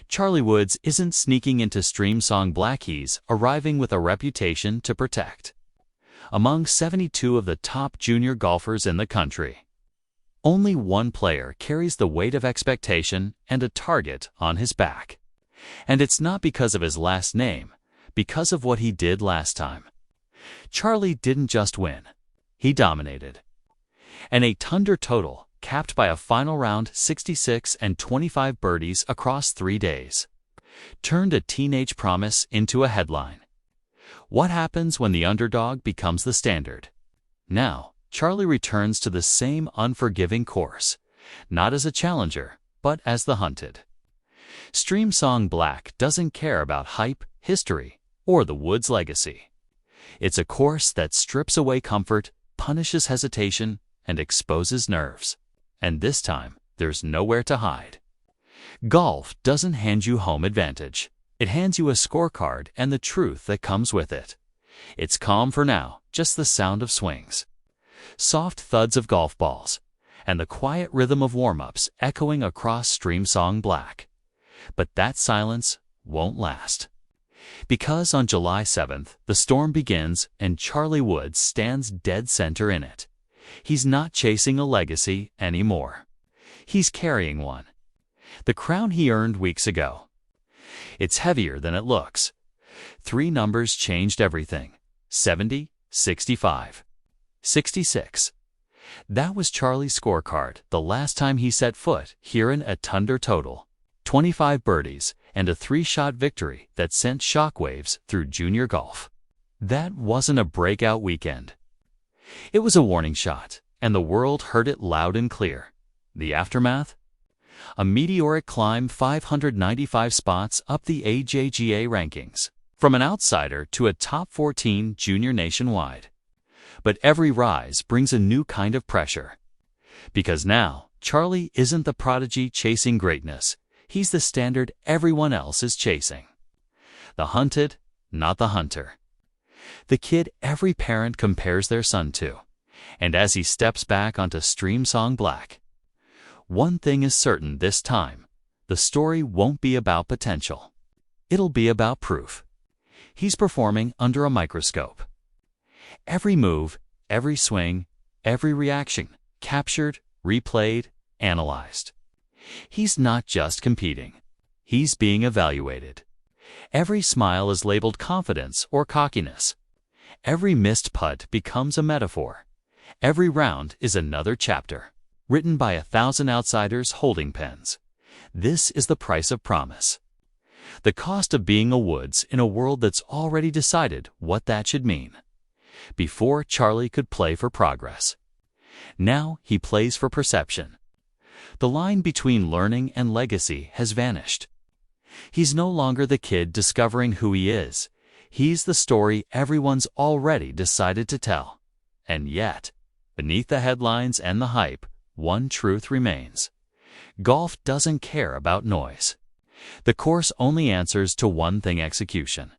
Charlie Woods isn't sneaking into Stream Song Black, he's arriving with a reputation to protect. Among 72 of the top junior golfers in the country, only one player carries the weight of expectation and a target on his back. And it's not because of his last name, because of what he did last time. Charlie didn't just win, he dominated. An 8-under total, capped by a final round 66 and 25 birdies across 3 days, turned a teenage promise into a headline. What happens when the underdog becomes the standard? Now, Charlie returns to the same unforgiving course, not as a challenger, but as the hunted. Stream Song Black doesn't care about hype, history, or the Woods legacy. It's a course that strips away comfort, punishes hesitation, and exposes nerves. And this time, there's nowhere to hide. Golf doesn't hand you home advantage. It hands you a scorecard and the truth that comes with it. It's calm for now, just the sound of swings, soft thuds of golf balls, and the quiet rhythm of warm-ups echoing across Stream Song Black. But that silence won't last. Because on July 7th, the storm begins and Charlie Woods stands dead center in it. He's not chasing a legacy anymore. He's carrying one. The crown he earned weeks ago. It's heavier than it looks. 3 numbers changed everything. 70, 65, 66. That was Charlie's scorecard the last time he set foot here in a 8-under total. 25 birdies and a 3-shot victory that sent shockwaves through junior golf. That wasn't a breakout weekend. It was a warning shot, and the world heard it loud and clear. The aftermath? A meteoric climb 595 spots up the AJGA rankings, from an outsider to a top 14 junior nationwide. But every rise brings a new kind of pressure. Because now, Charlie isn't the prodigy chasing greatness. He's the standard everyone else is chasing. The hunted, not the hunter. The kid every parent compares their son to. And as he steps back onto Stream Song Black, one thing is certain this time. The story won't be about potential. It'll be about proof. He's performing under a microscope. Every move, every swing, every reaction, captured, replayed, analyzed. He's not just competing. He's being evaluated. Every smile is labeled confidence or cockiness. Every missed putt becomes a metaphor. Every round is another chapter, written by 1,000 outsiders holding pens. This is the price of promise. The cost of being a Woods in a world that's already decided what that should mean. Before, Charlie could play for progress. Now he plays for perception. The line between learning and legacy has vanished. He's no longer the kid discovering who he is. He's the story everyone's already decided to tell. And yet, beneath the headlines and the hype, one truth remains. Golf doesn't care about noise. The course only answers to one thing: execution.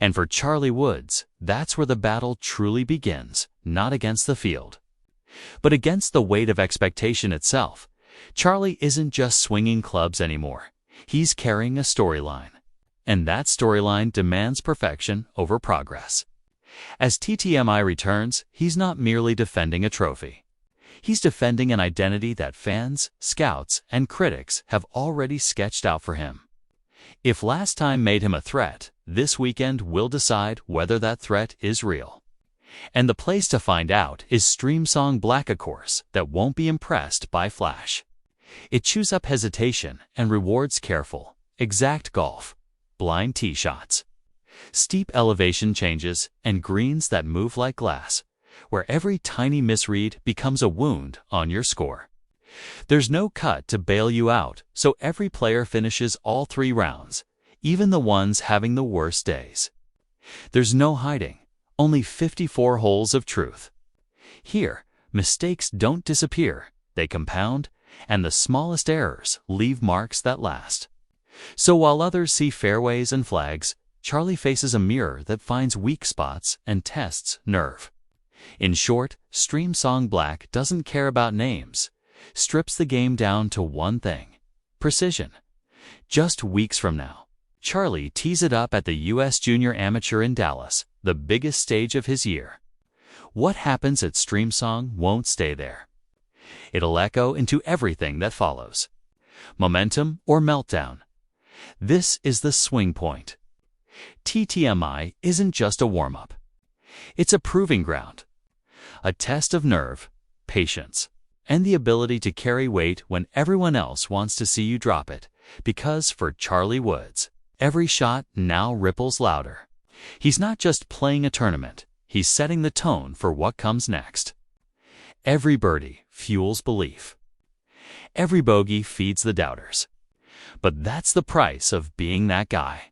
And for Charlie Woods, that's where the battle truly begins, not against the field, but against the weight of expectation itself. Charlie isn't just swinging clubs anymore. He's carrying a storyline. And that storyline demands perfection over progress. As TTMI returns, he's not merely defending a trophy. He's defending an identity that fans, scouts, and critics have already sketched out for him. If last time made him a threat, this weekend will decide whether that threat is real. And the place to find out is Stream Song Black, a course that won't be impressed by flash. It chews up hesitation and rewards careful, exact golf, blind tee shots, steep elevation changes, and greens that move like glass, where every tiny misread becomes a wound on your score. There's no cut to bail you out, so every player finishes all 3 rounds, even the ones having the worst days. There's no hiding, only 54 holes of truth. Here, mistakes don't disappear, they compound, and the smallest errors leave marks that last. So while others see fairways and flags, Charlie faces a mirror that finds weak spots and tests nerve. In short, Stream Song Black doesn't care about names, strips the game down to one thing: precision. Just weeks from now, Charlie tees it up at the U.S. Junior Amateur in Dallas, the biggest stage of his year. What happens at Streamsong won't stay there. It'll echo into everything that follows. Momentum or meltdown. This is the swing point. TTMI isn't just a warm-up. It's a proving ground. A test of nerve, patience, and the ability to carry weight when everyone else wants to see you drop it. Because for Charlie Woods, every shot now ripples louder. He's not just playing a tournament, he's setting the tone for what comes next. Every birdie fuels belief. Every bogey feeds the doubters. But that's the price of being that guy.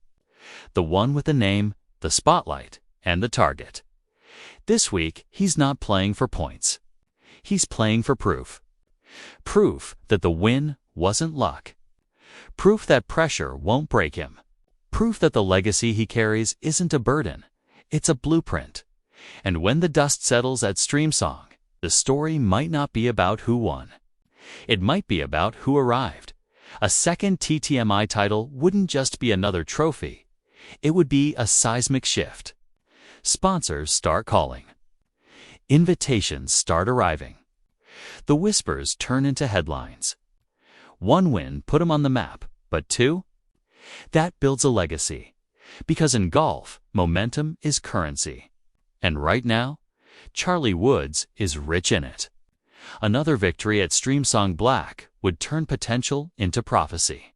The one with the name, the spotlight, and the target. This week, he's not playing for points. He's playing for proof. Proof that the win wasn't luck. Proof that pressure won't break him. Proof that the legacy he carries isn't a burden. It's a blueprint. And when the dust settles at Streamsong, the story might not be about who won. It might be about who arrived. A second TTMI title wouldn't just be another trophy. It would be a seismic shift. Sponsors start calling. Invitations start arriving. The whispers turn into headlines. One win put him on the map, but two? That builds a legacy. Because in golf, momentum is currency. And right now, Charlie Woods is rich in it. Another victory at Streamsong Black would turn potential into prophecy.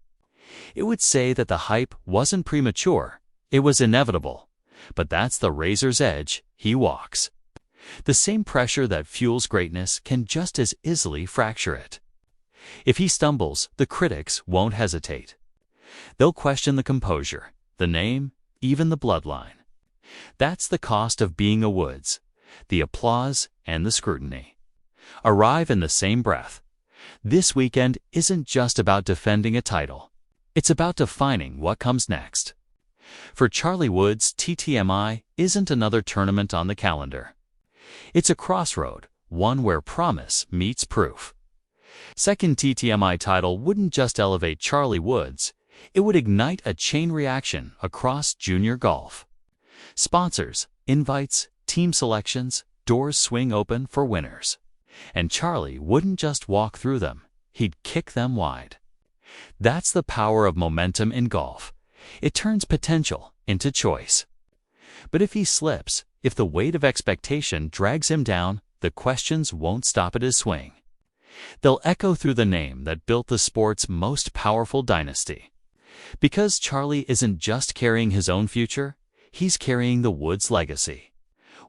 It would say that the hype wasn't premature, it was inevitable. But that's the razor's edge he walks. The same pressure that fuels greatness can just as easily fracture it. If he stumbles, the critics won't hesitate. They'll question the composure, the name, even the bloodline. That's the cost of being a Woods, the applause and the scrutiny. Arrive in the same breath. This weekend isn't just about defending a title. It's about defining what comes next. For Charlie Woods, TTMI isn't another tournament on the calendar. It's a crossroad, one where promise meets proof. Second TTMI title wouldn't just elevate Charlie Woods, it would ignite a chain reaction across junior golf. Sponsors, invites, team selections, doors swing open for winners. And Charlie wouldn't just walk through them, he'd kick them wide. That's the power of momentum in golf. It turns potential into choice. But if he slips, if the weight of expectation drags him down, the questions won't stop at his swing. They'll echo through the name that built the sport's most powerful dynasty. Because Charlie isn't just carrying his own future, he's carrying the Woods legacy.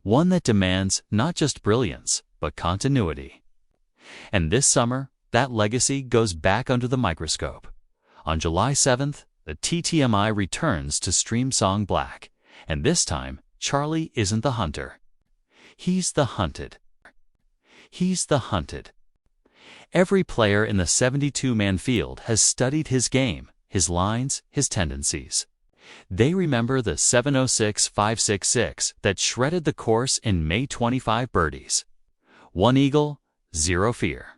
One that demands not just brilliance, but continuity. And this summer, that legacy goes back under the microscope. On July 7th, the TTMI returns to Streamsong Black, and this time, Charlie isn't the hunter. He's the hunted. He's the hunted. Every player in the 72-man field has studied his game, his lines, his tendencies. They remember the 706-566 that shredded the course in May 25 birdies. 1 eagle, 0 fear.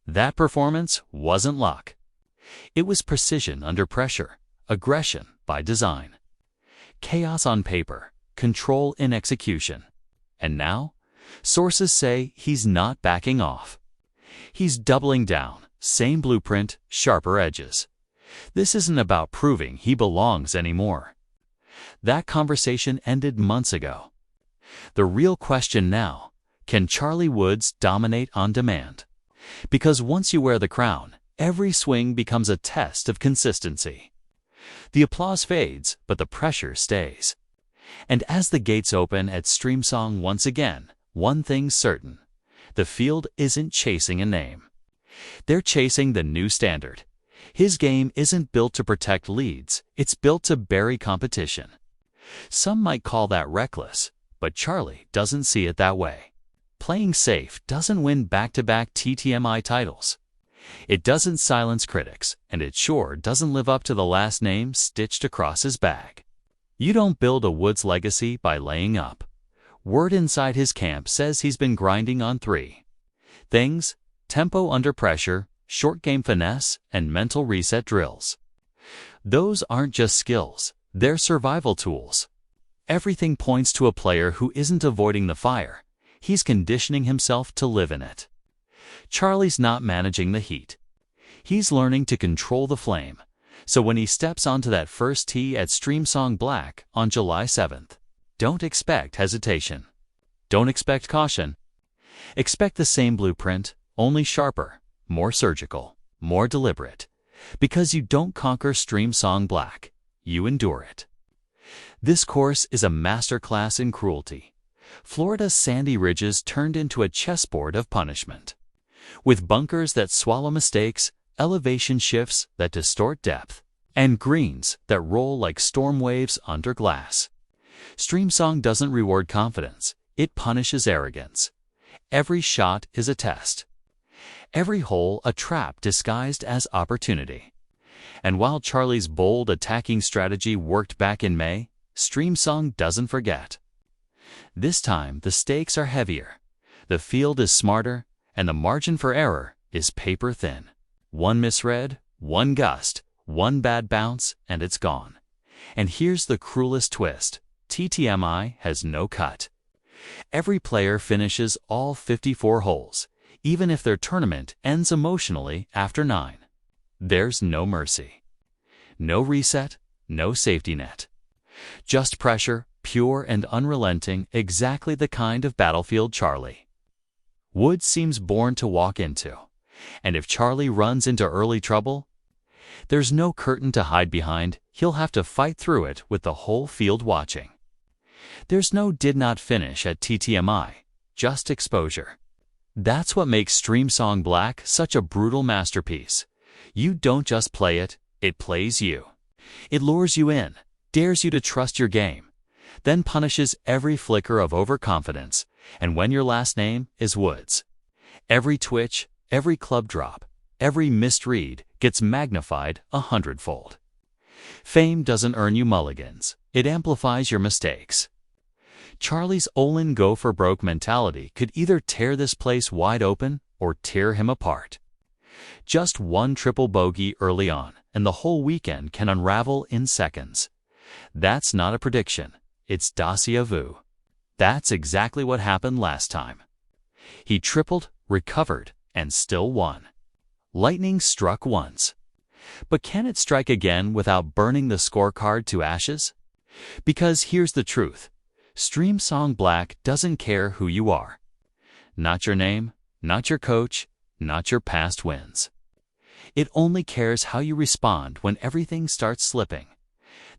That performance wasn't luck. It was precision under pressure, aggression by design. Chaos on paper, control in execution. And now, sources say he's not backing off. He's doubling down, same blueprint, sharper edges. This isn't about proving he belongs anymore. That conversation ended months ago. The real question now, can Charlie Woods dominate on demand? Because once you wear the crown, every swing becomes a test of consistency. The applause fades, but the pressure stays. And as the gates open at Streamsong once again, one thing's certain. The field isn't chasing a name. They're chasing the new standard. His game isn't built to protect leads, it's built to bury competition. Some might call that reckless, but Charlie doesn't see it that way. Playing safe doesn't win back-to-back TTMI titles. It doesn't silence critics, and it sure doesn't live up to the last name stitched across his bag. You don't build a Woods legacy by laying up. Word inside his camp says he's been grinding on 3 things: tempo under pressure, short game finesse, and mental reset drills. Those aren't just skills, they're survival tools. Everything points to a player who isn't avoiding the fire, he's conditioning himself to live in it. Charlie's not managing the heat. He's learning to control the flame, so when he steps onto that first tee at Streamsong Black on July 7th, don't expect hesitation. Don't expect caution. Expect the same blueprint, only sharper, more surgical, more deliberate. Because you don't conquer Streamsong Black, you endure it. This course is a masterclass in cruelty. Florida's sandy ridges turned into a chessboard of punishment. With bunkers that swallow mistakes, elevation shifts that distort depth, and greens that roll like storm waves under glass. Streamsong doesn't reward confidence, it punishes arrogance. Every shot is a test. Every hole a trap disguised as opportunity. And while Charlie's bold attacking strategy worked back in May, Streamsong doesn't forget. This time the stakes are heavier, the field is smarter, and the margin for error is paper thin. One misread, one gust, one bad bounce, and it's gone. And here's the cruelest twist. TTMI has no cut. Every player finishes all 54 holes, even if their tournament ends emotionally after 9. There's no mercy. No reset, no safety net. Just pressure, pure and unrelenting, exactly the kind of battlefield Charlie Woods seems born to walk into. And if Charlie runs into early trouble, there's no curtain to hide behind, he'll have to fight through it with the whole field watching. There's no did not finish at TTMI, just exposure. That's what makes Streamsong Black such a brutal masterpiece. You don't just play it, it plays you. It lures you in, dares you to trust your game, then punishes every flicker of overconfidence, and when your last name is Woods, every twitch, every club drop, every missed read gets magnified 100-fold. Fame doesn't earn you mulligans, it amplifies your mistakes. Charlie's all-in go-for-broke mentality could either tear this place wide open or tear him apart. Just one triple bogey early on, and the whole weekend can unravel in seconds. That's not a prediction, it's déjà vu. That's exactly what happened last time. He tripled, recovered, and still won. Lightning struck once. But can it strike again without burning the scorecard to ashes? Because here's the truth. Streamsong Black doesn't care who you are. Not your name, not your coach, not your past wins. It only cares how you respond when everything starts slipping.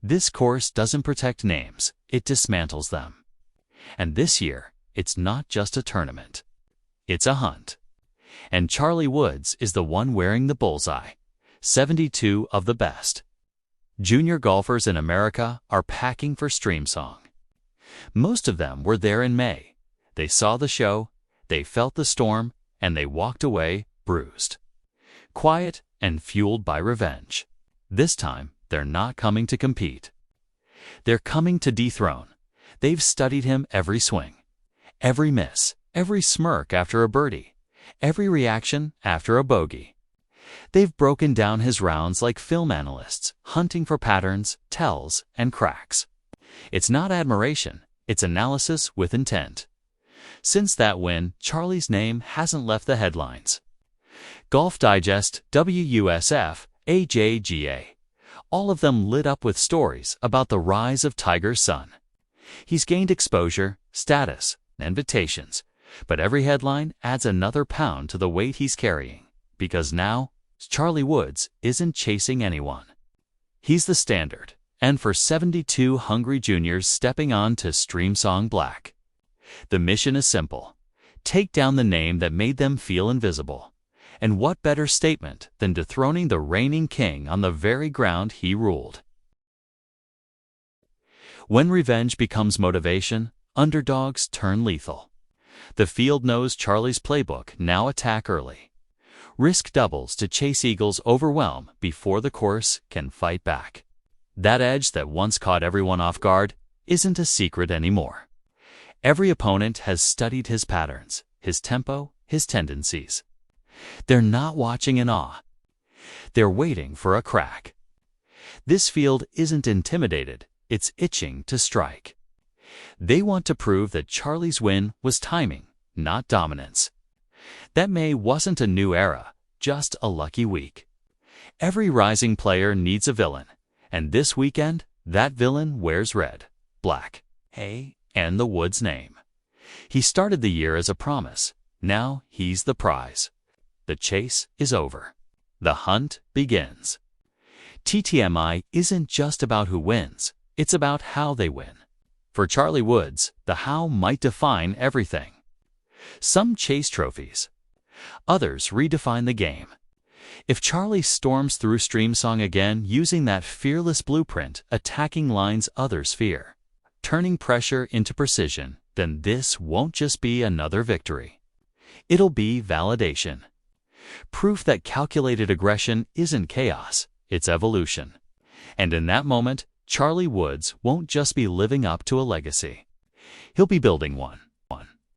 This course doesn't protect names, it dismantles them. And this year, it's not just a tournament. It's a hunt. And Charlie Woods is the one wearing the bullseye. 72 of the best junior golfers in America are packing for Streamsong. Most of them were there in May. They saw the show, they felt the storm, and they walked away bruised. Quiet and fueled by revenge. This time, they're not coming to compete. They're coming to dethrone. They've studied him every swing, every miss, every smirk after a birdie, every reaction after a bogey. They've broken down his rounds like film analysts, hunting for patterns, tells, and cracks. It's not admiration, it's analysis with intent. Since that win, Charlie's name hasn't left the headlines. Golf Digest, WUSF, AJGA, all of them lit up with stories about the rise of Tiger's son. He's gained exposure, status, and invitations, but every headline adds another pound to the weight he's carrying, because now, Charlie Woods isn't chasing anyone. He's the standard, and for 72 hungry juniors stepping on to Streamsong Black, the mission is simple. Take down the name that made them feel invisible. And what better statement than dethroning the reigning king on the very ground he ruled? When revenge becomes motivation, underdogs turn lethal. The field knows Charlie's playbook, now attack early. Risk doubles to chase Eagles' overwhelm before the course can fight back. That edge that once caught everyone off guard isn't a secret anymore. Every opponent has studied his patterns, his tempo, his tendencies. They're not watching in awe. They're waiting for a crack. This field isn't intimidated, it's itching to strike. They want to prove that Charlie's win was timing, not dominance. That May wasn't a new era, just a lucky week. Every rising player needs a villain, and this weekend, that villain wears red, black, hay, and the wood's name. He started the year as a promise. Now he's the prize. The chase is over. The hunt begins. TTMI isn't just about who wins, it's about how they win. For Charlie Woods, the how might define everything. Some chase trophies. Others redefine the game. If Charlie storms through Streamsong again using that fearless blueprint, attacking lines others fear, turning pressure into precision, then this won't just be another victory. It'll be validation. Proof that calculated aggression isn't chaos, it's evolution. And in that moment, Charlie Woods won't just be living up to a legacy. He'll be building one.